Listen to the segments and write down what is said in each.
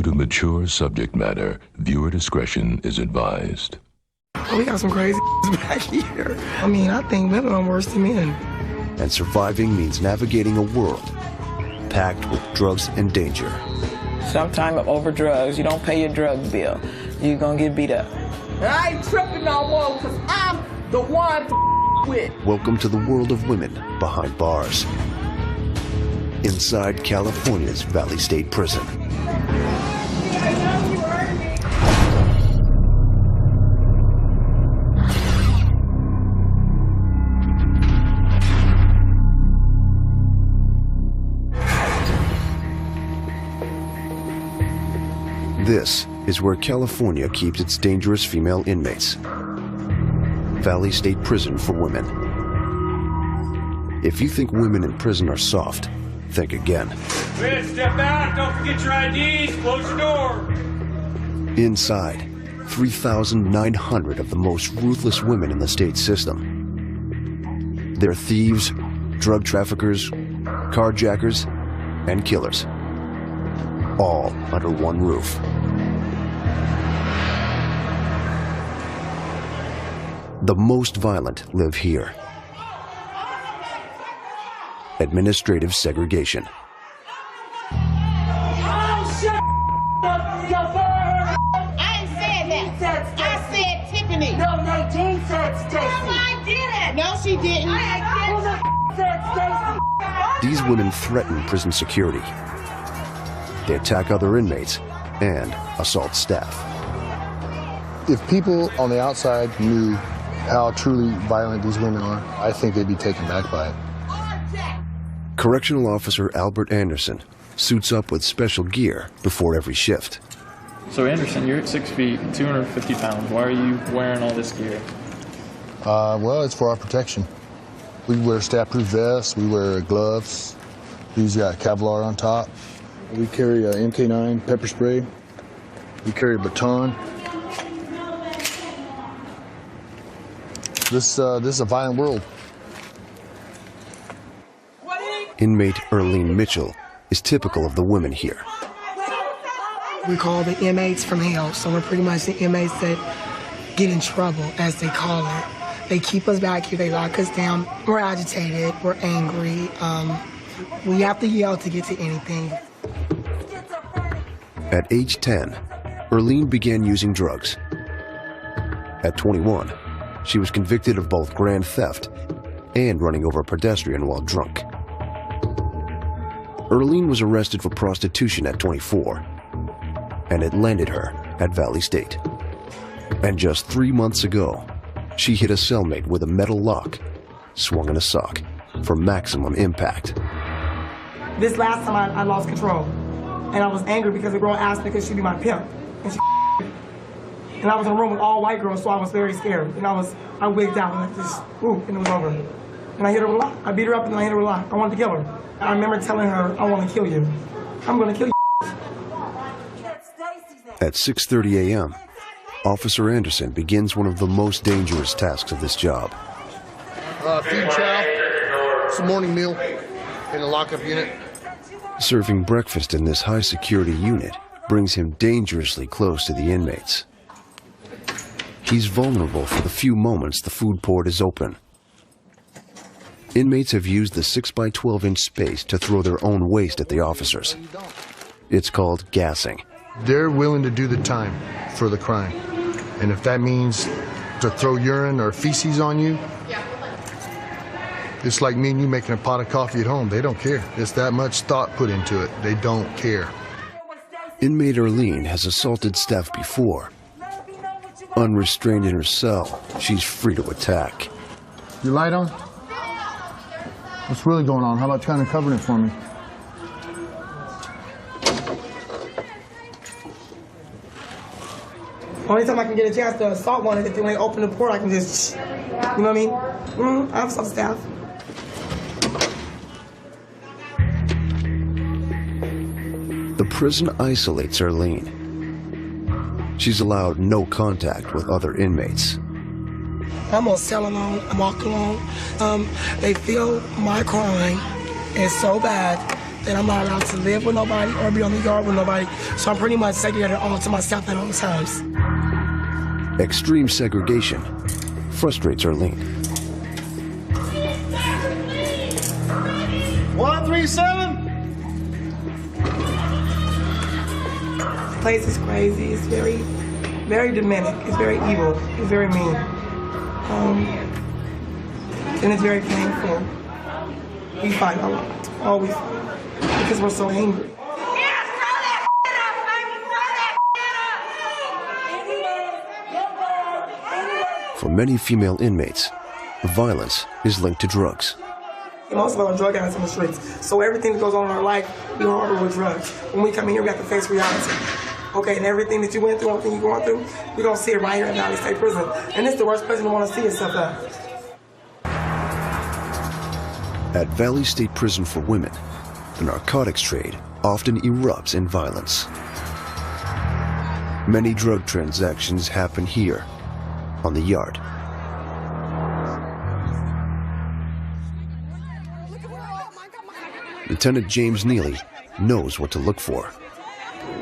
to mature subject matter, viewer discretion is advised. We got some crazy back here. I mean, I think women are worse than men. And surviving means navigating a world packed with drugs and danger. Sometime over drugs, you don't pay your drug bill, you're gonna get beat up. I ain't tripping no more because I'm the one to with. Welcome to the world of women behind bars. Inside California's Valley State Prison. This is where California keeps its dangerous female inmates. Valley State Prison for Women. If you think women in prison are soft, think again. Red, step out. Don't forget your IDs. Close your door. Inside, 3,900 of the most ruthless women in the state system. They're thieves, drug traffickers, carjackers, and killers. All under one roof. The most violent live here. Administrative segregation. I ain't said that. I said Tiffany. No, Nadine said Stacy. No, I didn't. No, she didn't. Who the said Stacy? These women threaten prison security. They attack other inmates and assault staff. If people on the outside knew how truly violent these women are, I think they'd be taken back by it. Correctional Officer Albert Anderson suits up with special gear before every shift. So Anderson, you're at 6 feet, 250 pounds. Why are you wearing all this gear? Well, it's for our protection. We wear stab-proof vests, we wear gloves. These got Kevlar on top. We carry a MK9 pepper spray. We carry a baton. This is a violent world. Inmate Earlene Mitchell is typical of the women here. We call the inmates from hell, so we're pretty much the inmates that get in trouble, as they call it. They keep us back here, they lock us down. We're agitated, we're angry. We have to yell to get to anything. At age 10, Earlene began using drugs. At 21, she was convicted of both grand theft and running over a pedestrian while drunk. Earlene was arrested for prostitution at 24, and it landed her at Valley State. And just 3 months ago, she hit a cellmate with a metal lock, swung in a sock, for maximum impact. This last time I lost control, and I was angry because the girl asked me could she be my pimp, and she and I was in a room with all white girls, so I was very scared. And I wigged out and just, ooh, and it was over. And I hit her with a lock. I beat her up and then I hit her with a lock. I wanted to kill her. I remember telling her, I want to kill you. I'm going to kill you. At 6:30 a.m., Officer Anderson begins one of the most dangerous tasks of this job. Feed chow, it's a morning meal in the lockup unit. Serving breakfast in this high-security unit brings him dangerously close to the inmates. He's vulnerable for the few moments the food port is open. Inmates have used the 6x12-inch space to throw their own waste at the officers. It's called gassing. They're willing to do the time for the crime. And if that means to throw urine or feces on you, it's like me and you making a pot of coffee at home. They don't care. It's that much thought put into it. They don't care. Inmate Earlene has assaulted staff before. Unrestrained in her cell, she's free to attack. Your light on? What's really going on? How about kind of covering it for me? Only time I can get a chance to assault one is if when they open the port, I can just, you know what I mean? I have some staff. The prison isolates Earlene. She's allowed no contact with other inmates. I'm on cell alone, I walk alone. They feel my crime is so bad that I'm not allowed to live with nobody or be on the yard with nobody. So I'm pretty much segregated all to myself at all times. Extreme segregation frustrates Arlene. 137. This place is crazy. It's very, very demonic. It's very evil. It's very mean. And it's very painful. We fight a lot, always, because we're so angry. For many female inmates, violence is linked to drugs. Most of us are drug addicts on the streets, so everything that goes on in our life, we harbor with drugs. When we come in here, we have to face reality. Okay, and everything that you went through, everything you're going through, we're going to see it right here at Valley State Prison. And it's the worst prison to want to see yourself at. At Valley State Prison for Women, the narcotics trade often erupts in violence. Many drug transactions happen here, on the yard. Lieutenant James Neely knows what to look for.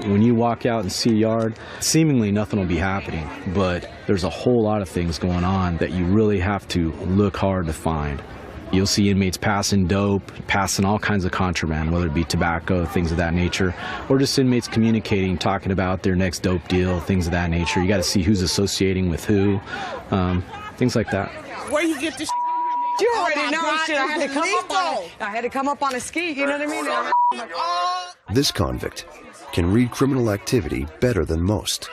When you walk out and see yard, seemingly nothing will be happening, but there's a whole lot of things going on that you really have to look hard to find. You'll see inmates passing dope, passing all kinds of contraband, whether it be tobacco, things of that nature, or just inmates communicating, talking about their next dope deal, things of that nature. You got to see who's associating with who, things like that. Where you get this? You already know shit. I had to come up on a ski, you know what I mean? This convict can read criminal activity better than most.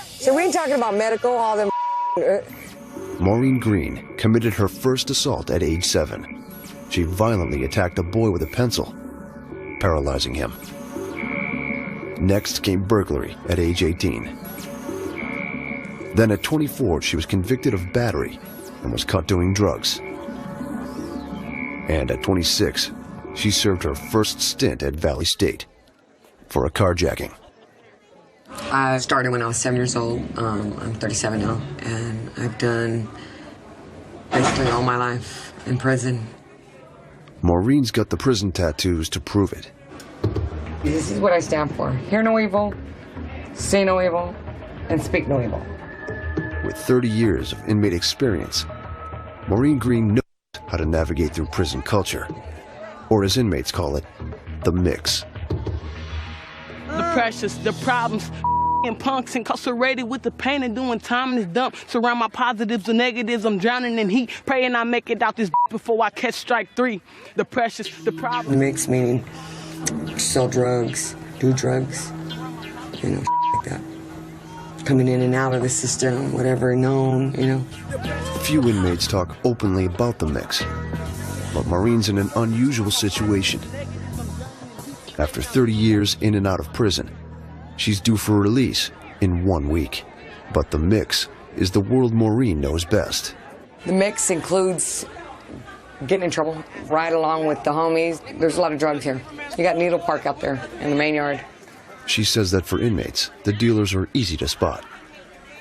So we ain't talking about medical, all them. Maureen Green committed her first assault at age 7. She violently attacked a boy with a pencil, paralyzing him. Next came burglary at age 18. Then at 24, she was convicted of battery and was caught doing drugs. And at 26, she served her first stint at Valley State for a carjacking. I started when I was 7 years old. I'm 37 now, and I've done basically all my life in prison. Maureen's got the prison tattoos to prove it. This is what I stand for. Hear no evil, say no evil, and speak no evil. With 30 years of inmate experience, Maureen Green knows how to navigate through prison culture, or as inmates call it, the mix. The pressures, the problems, and punks incarcerated with the pain and doing time in this dump. Surround my positives and negatives. I'm drowning in heat, praying I make it out this before I catch strike 3. The pressures, the problems. The mix meaning sell drugs, do drugs, you know, like that. Coming in and out of the system, whatever known, you know. Few inmates talk openly about the mix, but Maureen's in an unusual situation. After 30 years in and out of prison, she's due for release in 1 week. But the mix is the world Maureen knows best. The mix includes getting in trouble right along with the homies. There's a lot of drugs here. You got Needle Park out there in the main yard. She says that for inmates, the dealers are easy to spot.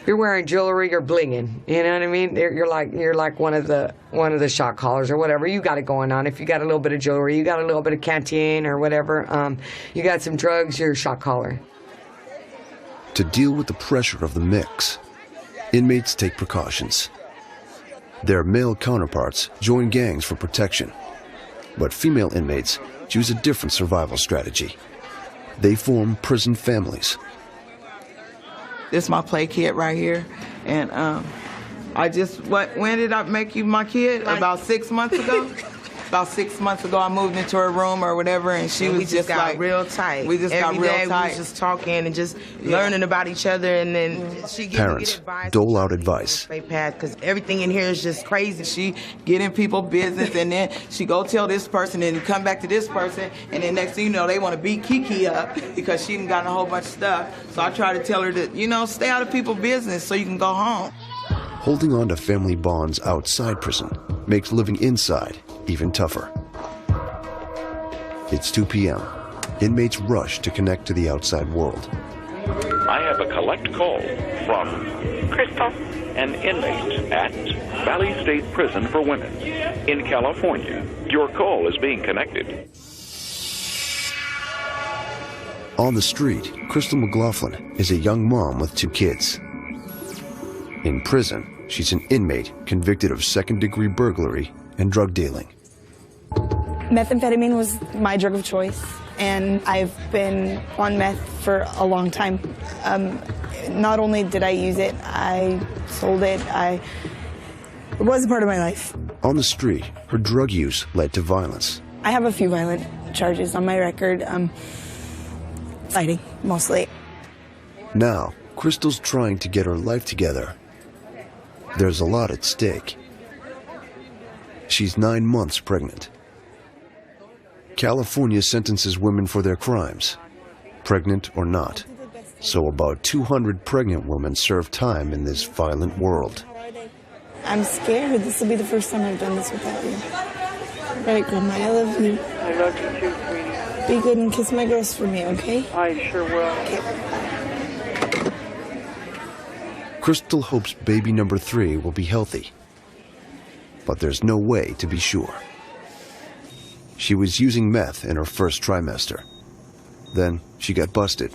You're wearing jewelry, you're blinging. You know what I mean? You're like one of the shot callers or whatever. You got it going on. If you got a little bit of jewelry, you got a little bit of canteen or whatever. You got some drugs, you're a shot caller. To deal with the pressure of the mix, inmates take precautions. Their male counterparts join gangs for protection, but female inmates choose a different survival strategy. They form prison families. This is my play kid right here, and when did I make you my kid? About 6 months ago. About 6 months ago, I moved into her room or whatever, and she was just like real tight. We just got real tight. Every day we was just talking and just learning about each other, and then she Parents dole out advice. Because everything in here is just crazy. She get in people's business, and then she go tell this person, and come back to this person, and then next thing you know, they want to beat Kiki up because she done gotten a whole bunch of stuff. So I try to tell her to, stay out of people's business so you can go home. Holding on to family bonds outside prison makes living inside even tougher. It's 2 p.m. Inmates rush to connect to the outside world. I have a collect call from Crystal, an inmate at Valley State Prison for Women in California. Your call is being connected. On the street, Crystal McLaughlin is a young mom with 2 kids. In prison, she's an inmate convicted of second-degree burglary and drug dealing. Methamphetamine was my drug of choice, and I've been on meth for a long time. Not only did I use it, I sold it. It was a part of my life. On the street, her drug use led to violence. I have a few violent charges on my record. Fighting, mostly. Now, Crystal's trying to get her life together. There's a lot at stake. She's 9 months pregnant. California sentences women for their crimes, pregnant or not. So about 200 pregnant women serve time in this violent world. I'm scared. This will be the first time I've done this without you. Right, Grandma, I love you. I love you too, sweetie. Be good and kiss my girls for me, okay? I sure will. Okay. Crystal hopes baby number 3 will be healthy, but there's no way to be sure. She was using meth in her first trimester. Then she got busted.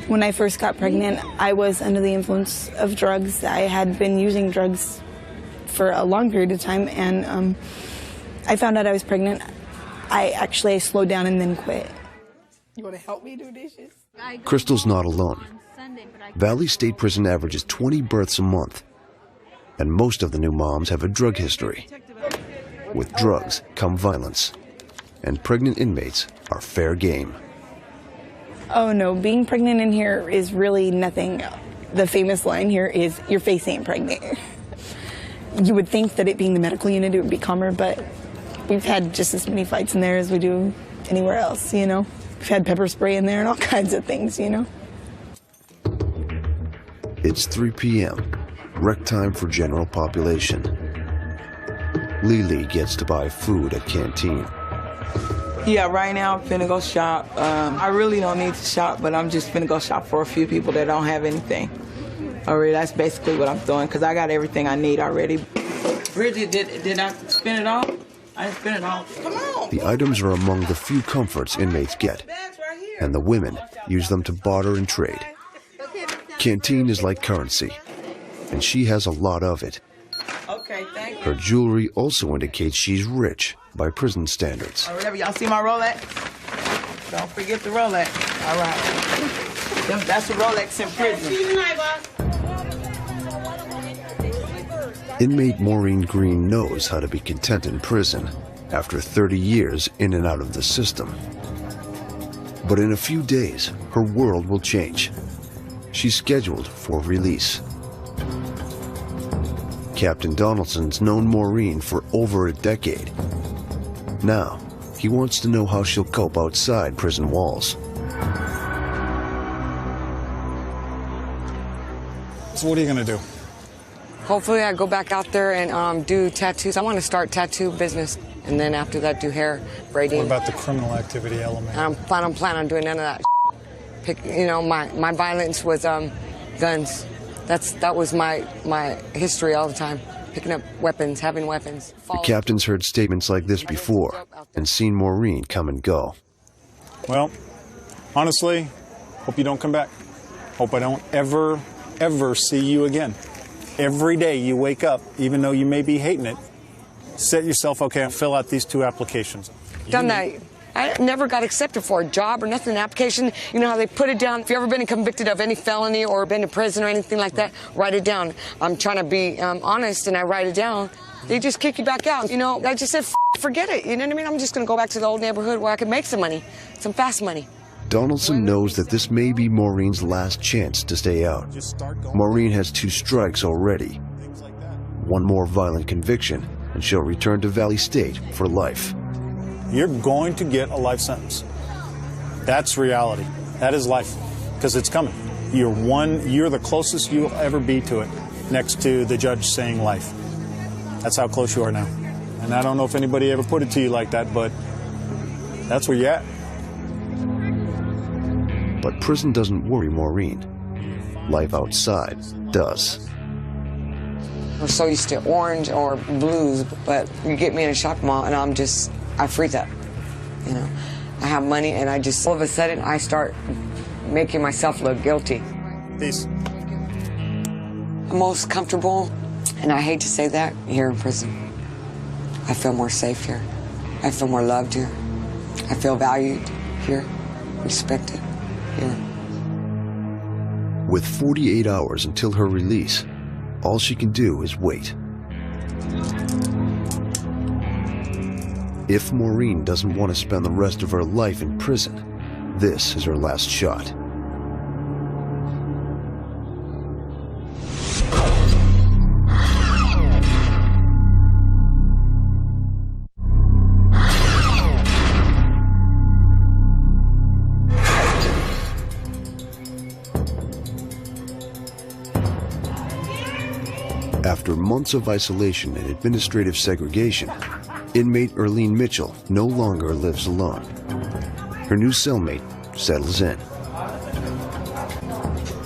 When I first got pregnant, I was under the influence of drugs. I had been using drugs for a long period of time, and I found out I was pregnant. I slowed down and then quit. You want to help me do dishes? Crystal's not alone. Valley State Prison averages 20 births a month, and most of the new moms have a drug history. With drugs come violence, and pregnant inmates are fair game. Oh no, being pregnant in here is really nothing. The famous line here is, your face ain't pregnant. You would think that it being the medical unit, it would be calmer, but we've had just as many fights in there as we do anywhere else, you know? We've had pepper spray in there and all kinds of things, you know? It's 3 p.m., rec time for general population. Lily gets to buy food at canteen. Yeah, right now I'm finna go shop. I really don't need to shop, but I'm just finna go shop for a few people that don't have anything. Already, that's basically what I'm doing, because I got everything I need already. Bridget, did I spend it all? I didn't spend it all. Come on! The items are among the few comforts inmates get, and the women use them to barter and trade. Canteen is like currency, and she has a lot of it. Okay, thank you. Her jewelry also indicates she's rich by prison standards. Whatever, y'all see my Rolex? Don't forget the Rolex. All right. That's a Rolex in prison. Inmate Maureen Green knows how to be content in prison after 30 years in and out of the system. But in a few days, her world will change. She's scheduled for release. Captain Donaldson's known Maureen for over a decade. Now, he wants to know how she'll cope outside prison walls. So what are you gonna do? Hopefully I go back out there and do tattoos. I want to start tattoo business, and then after that do hair braiding. What about the criminal activity element? I don't plan on doing none of that. My violence was guns. That was my history all the time. Picking up weapons, having weapons. The captain's heard statements like this before and seen Maureen come and go. Well, honestly, hope you don't come back. Hope I don't ever see you again. Every day you wake up, even though you may be hating it, set yourself, okay, fill out these 2 applications. Done that. I never got accepted for a job or nothing. An application, you know how they put it down. If you've ever been convicted of any felony or been to prison or anything like that, write it down. I'm trying to be honest, and I write it down. They just kick you back out. You know, I just said, forget it. You know what I mean? I'm just going to go back to the old neighborhood where I could make some money, some fast money. Donaldson knows that this may be Maureen's last chance to stay out. Maureen has 2 strikes already. One more violent conviction, and she'll return to Valley State for life. You're going to get a life sentence. That's reality. That is life, because it's coming. You're the closest you'll ever be to it, next to the judge saying life. That's how close you are now. And I don't know if anybody ever put it to you like that, but that's where you're at. But prison doesn't worry Maureen. Life outside does. I'm so used to orange or blues, but you get me in a shopping mall and I freeze up, you know. I have money, and I just, all of a sudden, I start making myself look guilty. Peace. I'm most comfortable, and I hate to say that, here in prison. I feel more safe here. I feel more loved here. I feel valued here, respected here. With 48 hours until her release, all she can do is wait. If Maureen doesn't want to spend the rest of her life in prison, this is her last shot. After months of isolation and administrative segregation, inmate Earlene Mitchell no longer lives alone. Her new cellmate settles in.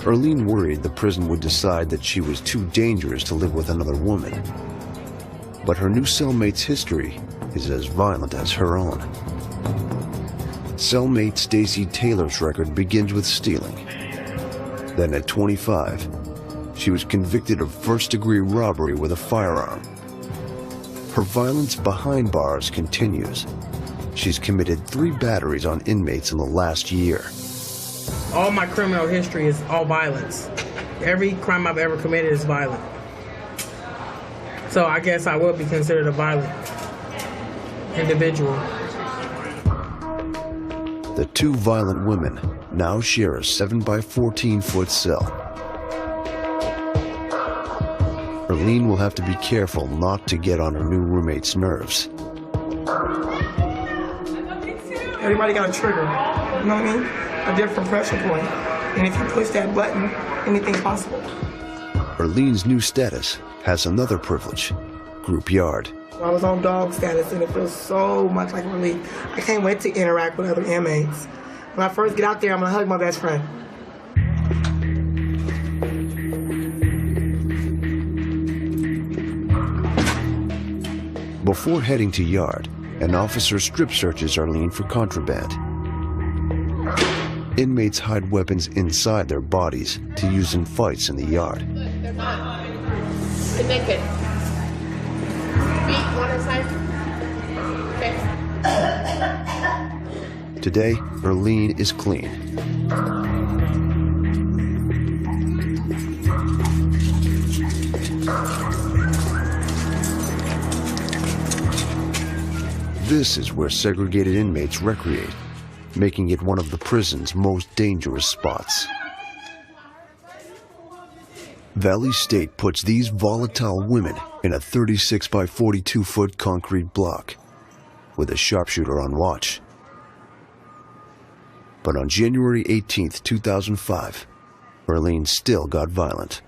Earlene worried the prison would decide that she was too dangerous to live with another woman. But her new cellmate's history is as violent as her own. Cellmate Stacy Taylor's record begins with stealing. Then at 25, she was convicted of first-degree robbery with a firearm. Her violence behind bars continues. She's committed 3 batteries on inmates in the last year. All my criminal history is all violence. Every crime I've ever committed is violent. So I guess I would be considered a violent individual. The 2 violent women now share a 7-by-14-foot cell. Earlene will have to be careful not to get on her new roommate's nerves. Everybody got a trigger, you know what I mean? A different pressure point. And if you push that button, anything's possible. Earlene's new status has another privilege, group yard. I was on dog status and it feels so much like relief. I can't wait to interact with other inmates. When I first get out there, I'm gonna hug my best friend. Before heading to yard, an officer strip searches Earlene for contraband. Inmates hide weapons inside their bodies to use in fights in the yard. They're not. They're naked. Feet, one side. Okay. Today, Earlene is clean. This is where segregated inmates recreate, making it one of the prison's most dangerous spots. Valley State puts these volatile women in a 36-by-42-foot concrete block with a sharpshooter on watch. But on January 18th, 2005, Earlene still got violent.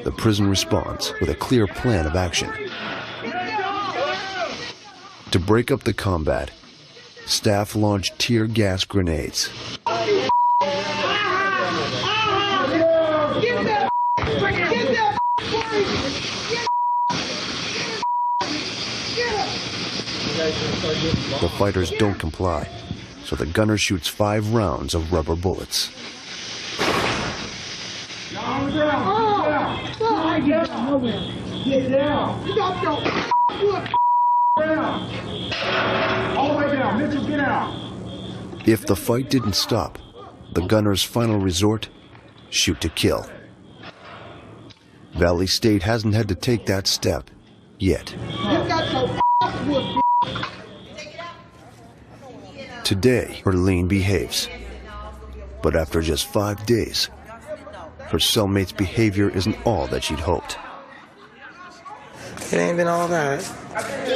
The prison responds with a clear plan of action. To break up the combat, staff launched tear gas grenades. The fighters don't comply, so the gunner shoots 5 rounds of rubber bullets. Get down. Stop your down. All the way down. Mitchell, get out. If the fight didn't stop, the gunner's final resort, shoot to kill. Valley State hasn't had to take that step yet. Today, Earlene behaves. But after just 5 days, her cellmate's behavior isn't all that she'd hoped. It ain't been all that.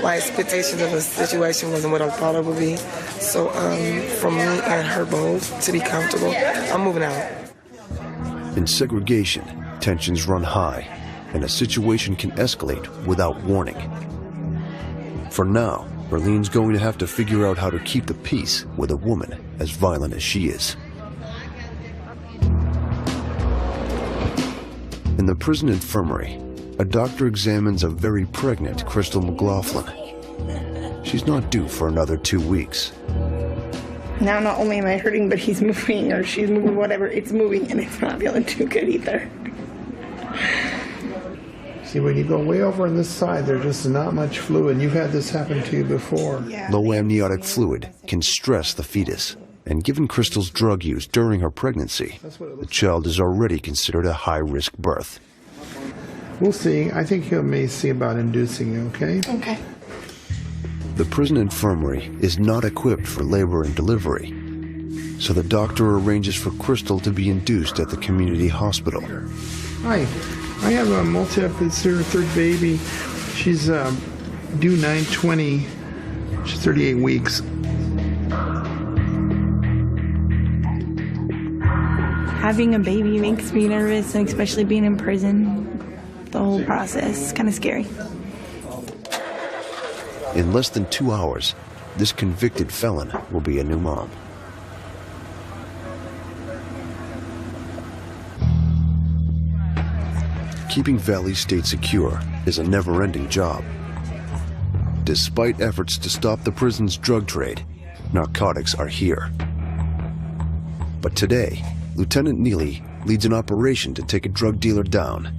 My expectations of the situation wasn't what I thought it would be. So for me and her both to be comfortable, I'm moving out. In segregation, tensions run high, and a situation can escalate without warning. For now, Earlene's going to have to figure out how to keep the peace with a woman as violent as she is. In the prison infirmary, a doctor examines a very pregnant Crystal McLaughlin. She's not due for another 2 weeks. Now not only am I hurting, but he's moving, or she's moving, whatever, it's moving, and it's not feeling too good either. See, when you go way over on this side, there's just not much fluid. You've had this happen to you before. Low amniotic fluid can stress the fetus, and given Crystal's drug use during her pregnancy, the child is already considered a high-risk birth. We'll see. I think you may see about inducing you, okay? Okay. The prison infirmary is not equipped for labor and delivery, so the doctor arranges for Crystal to be induced at the community hospital. Hi, I have a multi-episode third baby. She's due 9/20. She's 38 weeks. Having a baby makes me nervous, and especially being in prison, the whole process is kind of scary. In less than 2 hours, this convicted felon will be a new mom. Keeping Valley State secure is a never-ending job. Despite efforts to stop the prison's drug trade, narcotics are here. But today, Lieutenant Neely leads an operation to take a drug dealer down.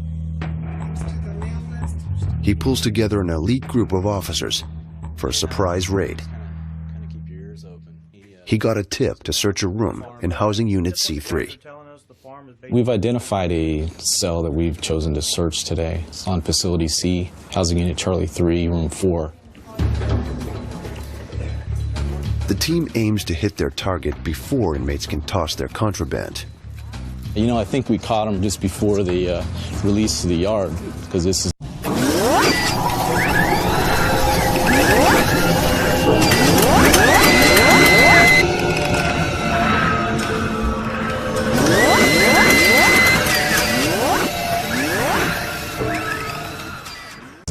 He pulls together an elite group of officers for a surprise raid. He got a tip to search a room in Housing Unit C3. We've identified a cell that we've chosen to search today on Facility C, Housing Unit Charlie 3, Room 4. The team aims to hit their target before inmates can toss their contraband. You know, I think we caught them just before the release to the yard, because this is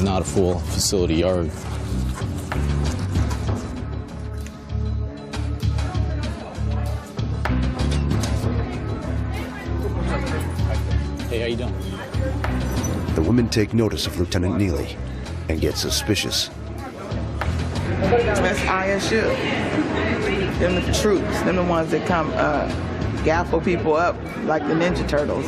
not a full facility yard. Hey, how you doing? The women take notice of Lieutenant Neely and get suspicious. That's ISU. Them the troops. Them the ones that come gaffle people up like the Ninja Turtles.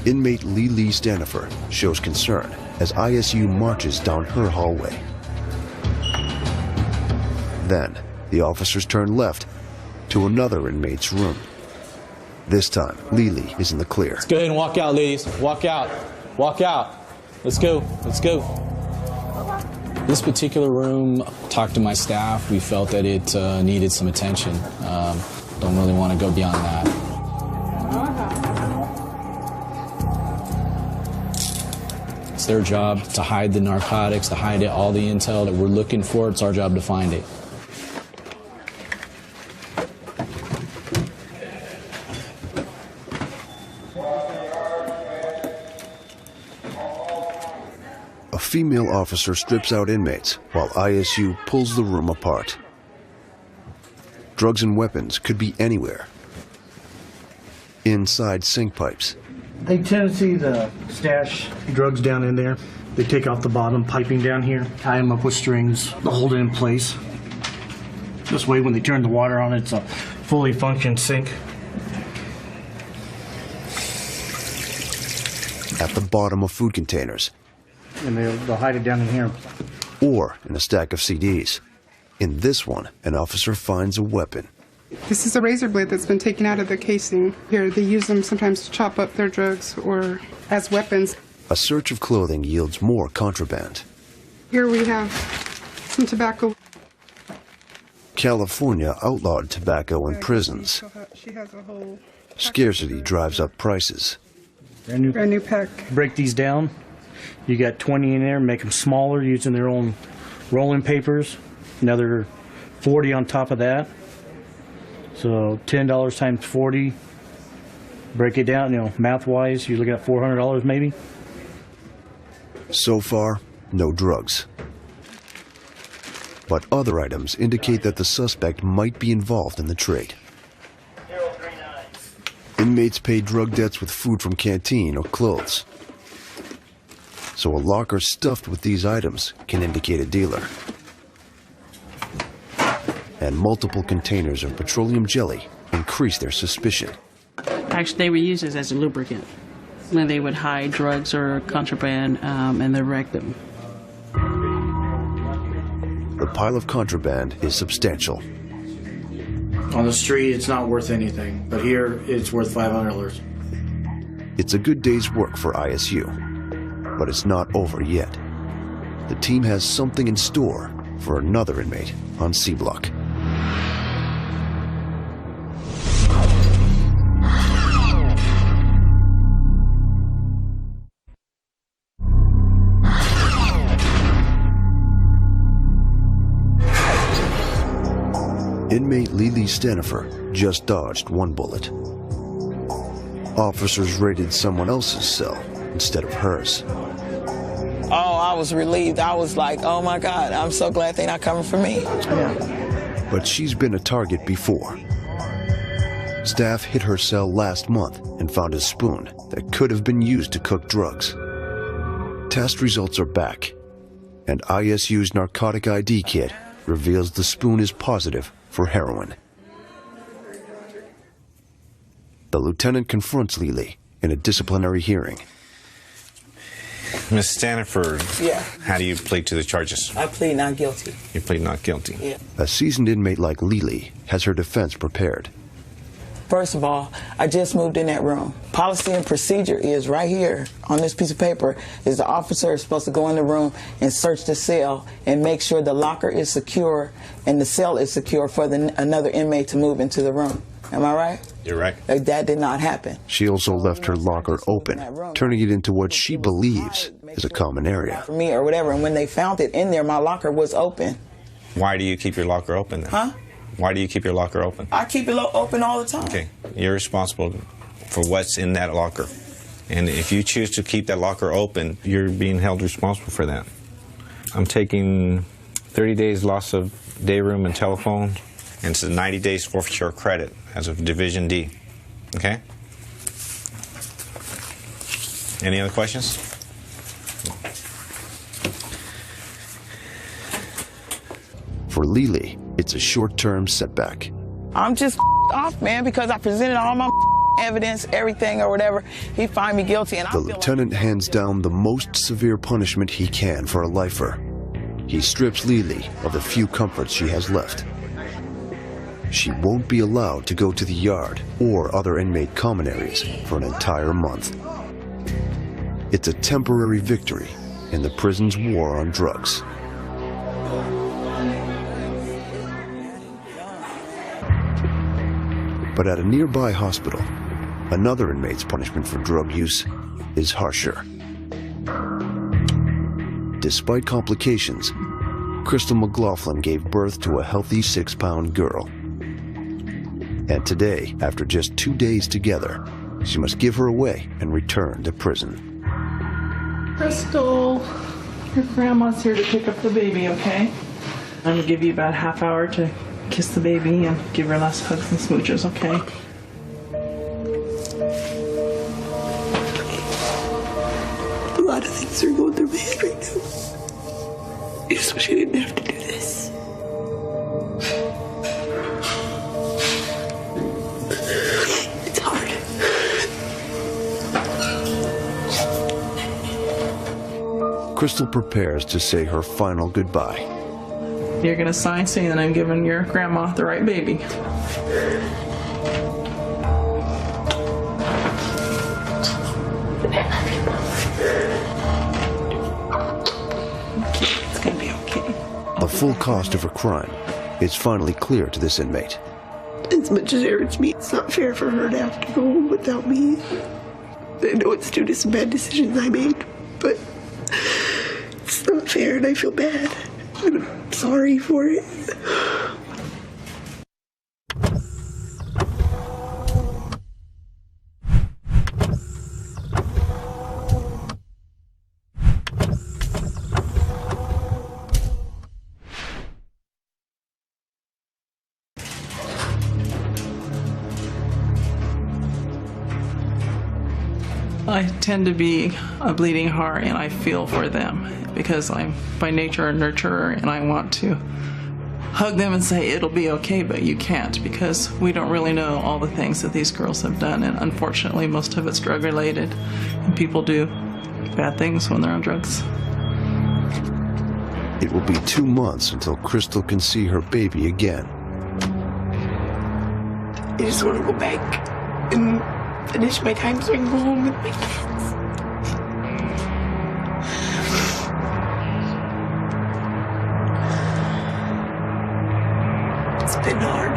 Inmate Lee Stanifer shows concern as ISU marches down her hallway. Then, the officers turn left to another inmate's room. This time, Lee is in the clear. Let's go ahead and walk out, ladies. Walk out. Walk out. Let's go. Let's go. This particular room, talked to my staff. We felt that it needed some attention. Don't really want to go beyond that. It's their job to hide the narcotics, to hide all the intel that we're looking for. It's our job to find it. A female officer strips out inmates while ISU pulls the room apart. Drugs and weapons could be anywhere. Inside sink pipes. They tend to stash drugs down in there. They take off the bottom piping down here, tie them up with strings, to hold it in place. This way, when they turn the water on, it's a fully functioning sink. At the bottom of food containers. And they'll hide it down in here. Or in a stack of CDs. In this one, an officer finds a weapon. This is a razor blade that's been taken out of the casing. Here, they use them sometimes to chop up their drugs or as weapons. A search of clothing yields more contraband. Here we have some tobacco. California outlawed tobacco in prisons. She has a whole Scarcity drives up prices. brand new pack. Break these down. You got 20 in there, make them smaller using their own rolling papers. Another 40 on top of that. So $10 times 40. Break it down, math-wise, you're looking at $400 maybe. So far, no drugs. But other items indicate that the suspect might be involved in the trade. Inmates pay drug debts with food from canteen or clothes. So a locker stuffed with these items can indicate a dealer. And multiple containers of petroleum jelly increase their suspicion. Actually, they were used as a lubricant when they would hide drugs or contraband and they wrecked them. The pile of contraband is substantial. On the street, it's not worth anything, but here, it's worth $500. It's a good day's work for ISU, but it's not over yet. The team has something in store for another inmate on C Block. Inmate Lily Stanifer just dodged one bullet. Officers raided someone else's cell instead of hers. Oh, I was relieved. I was like, oh my God, I'm so glad they're not coming for me. Yeah. But she's been a target before. Staff hit her cell last month and found a spoon that could have been used to cook drugs. Test results are back, and ISU's narcotic ID kit reveals the spoon is positive for heroin. The lieutenant confronts Lily in a disciplinary hearing. Ms. Stanifer, yeah. How do you plead to the charges? I plead not guilty. You plead not guilty? Yeah. A seasoned inmate like Lily has her defense prepared. First of all, I just moved in that room. Policy and procedure is right here on this piece of paper is the officer is supposed to go in the room and search the cell and make sure the locker is secure and the cell is secure for another inmate to move into the room. Am I right? You're right. That did not happen. She also left her locker open, turning it into what she believes is a common area. For me or whatever, and when they found it in there, my locker was open. Why do you keep your locker open then? Huh? Why do you keep your locker open? I keep it open all the time. Okay, you're responsible for what's in that locker. And if you choose to keep that locker open, you're being held responsible for that. I'm taking 30 days loss of day room and telephone, and it's a 90 days forfeiture of credit as of Division D. Okay? Any other questions? For Lily, it's a short-term setback. I'm just off, man, because I presented all my evidence, everything or whatever. He find me guilty, and The lieutenant hands down the most severe punishment he can for a lifer. He strips Lily of the few comforts she has left. She won't be allowed to go to the yard or other inmate common areas for an entire month. It's a temporary victory in the prison's war on drugs. But at a nearby hospital, another inmate's punishment for drug use is harsher. Despite complications, Crystal McLaughlin gave birth to a healthy 6-pound girl. And today, after just 2 days together, she must give her away and return to prison. Crystal, your grandma's here to pick up the baby, okay? I'm gonna give you about a half hour to kiss the baby and give her last hugs and smooches, okay? A lot of things are going through my head right now. I just wish I didn't have to do this. It's hard. Crystal prepares to say her final goodbye. You're gonna sign saying that I'm giving your grandma the right baby. It's gonna be okay. The full cost of her crime is finally clear to this inmate. As much as it hurts me, it's not fair for her to have to go home without me. I know it's due to some bad decisions I made, but it's not fair and I feel bad. I'm sorry for it. I tend to be a bleeding heart, and I feel for them because I'm by nature a nurturer, and I want to hug them and say it'll be okay, but you can't, because we don't really know all the things that these girls have done, and unfortunately most of it's drug related, and people do bad things when they're on drugs. It will be 2 months until Crystal can see her baby again. I just want to go back and finish my time so I can go home with my kids. It's been hard.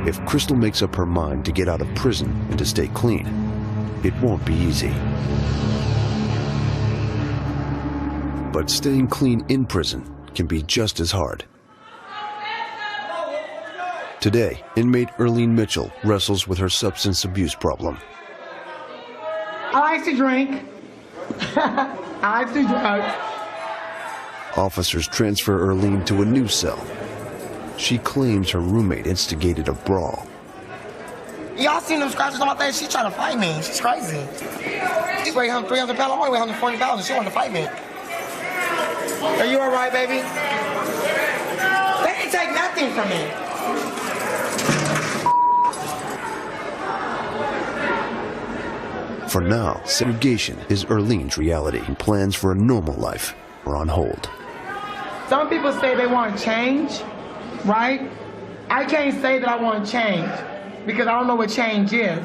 If Crystal makes up her mind to get out of prison and to stay clean, it won't be easy. But staying clean in prison can be just as hard. Today, inmate Earlene Mitchell wrestles with her substance abuse problem. I like to drink. I like to do drugs. Officers transfer Earlene to a new cell. She claims her roommate instigated a brawl. Y'all seen them scratches on my face? She's trying to fight me. She's crazy. She's weighing 300 pounds. I'm only weighing 140 pounds, and she wanted to fight me. Are you all right, baby? They can take nothing from me. For now, segregation is Earlene's reality, and plans for a normal life are on hold. Some people say they want change, right? I can't say that I want change because I don't know what change is.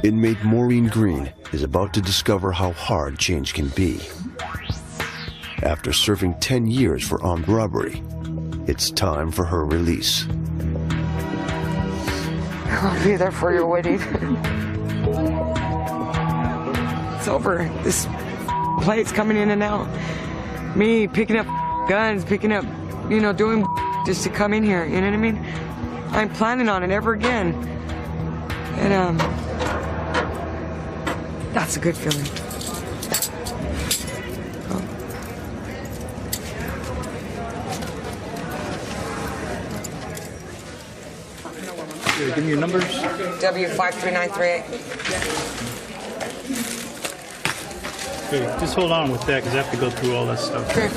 Inmate Maureen Green is about to discover how hard change can be. After serving 10 years for armed robbery, it's time for her release. I'll be there for your wedding. It's over. This plate's coming in and out. Me picking up guns, picking up, doing just to come in here. You know what I mean? I'm planning on it ever again. And that's a good feeling. Here, give me your numbers. W53938. Okay, just hold on with that because I have to go through all that stuff. Okay.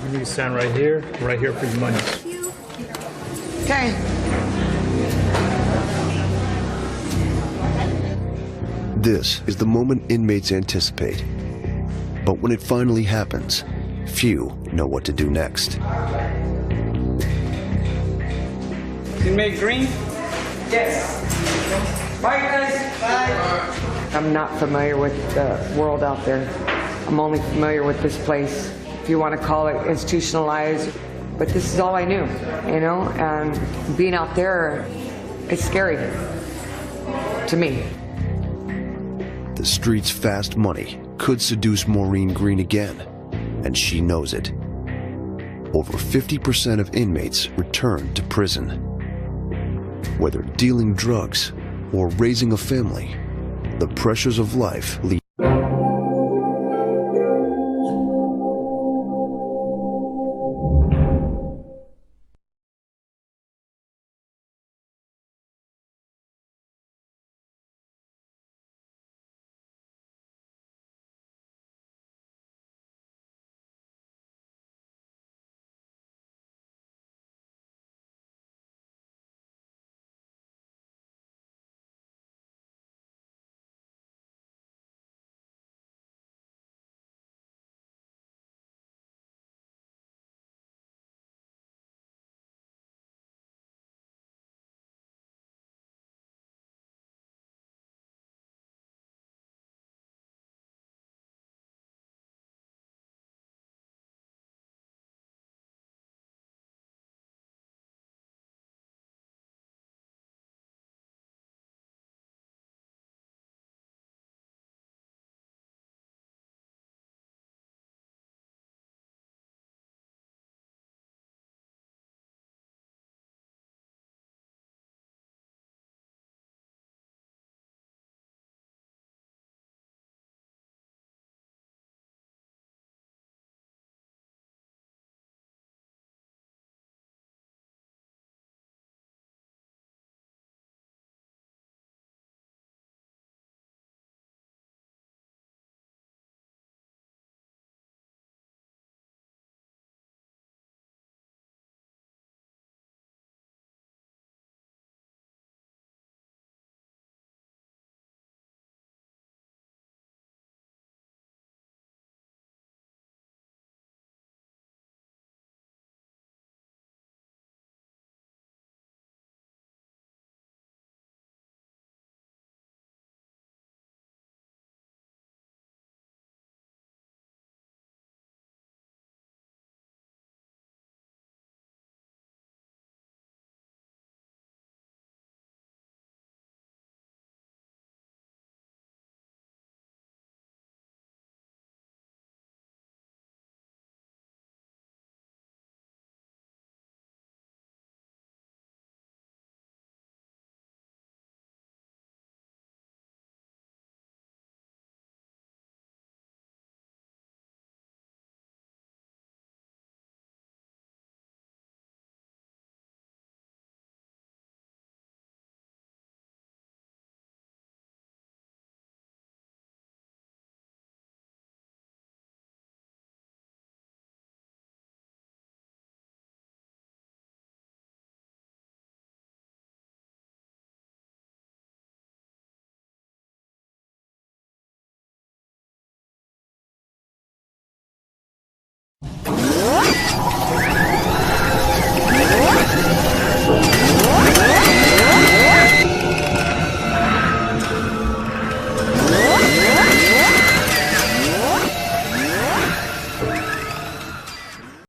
You can stand right here for your money. Okay. This is the moment inmates anticipate. But when it finally happens, few know what to do next. Inmate Green? Yes. Bye, guys. Bye. I'm not familiar with the world out there. I'm only familiar with this place, if you want to call it institutionalized. But this is all I knew, and being out there, it's scary to me. The street's fast money could seduce Maureen Green again, and she knows it. Over 50% of inmates return to prison. Whether dealing drugs or raising a family, the pressures of life lead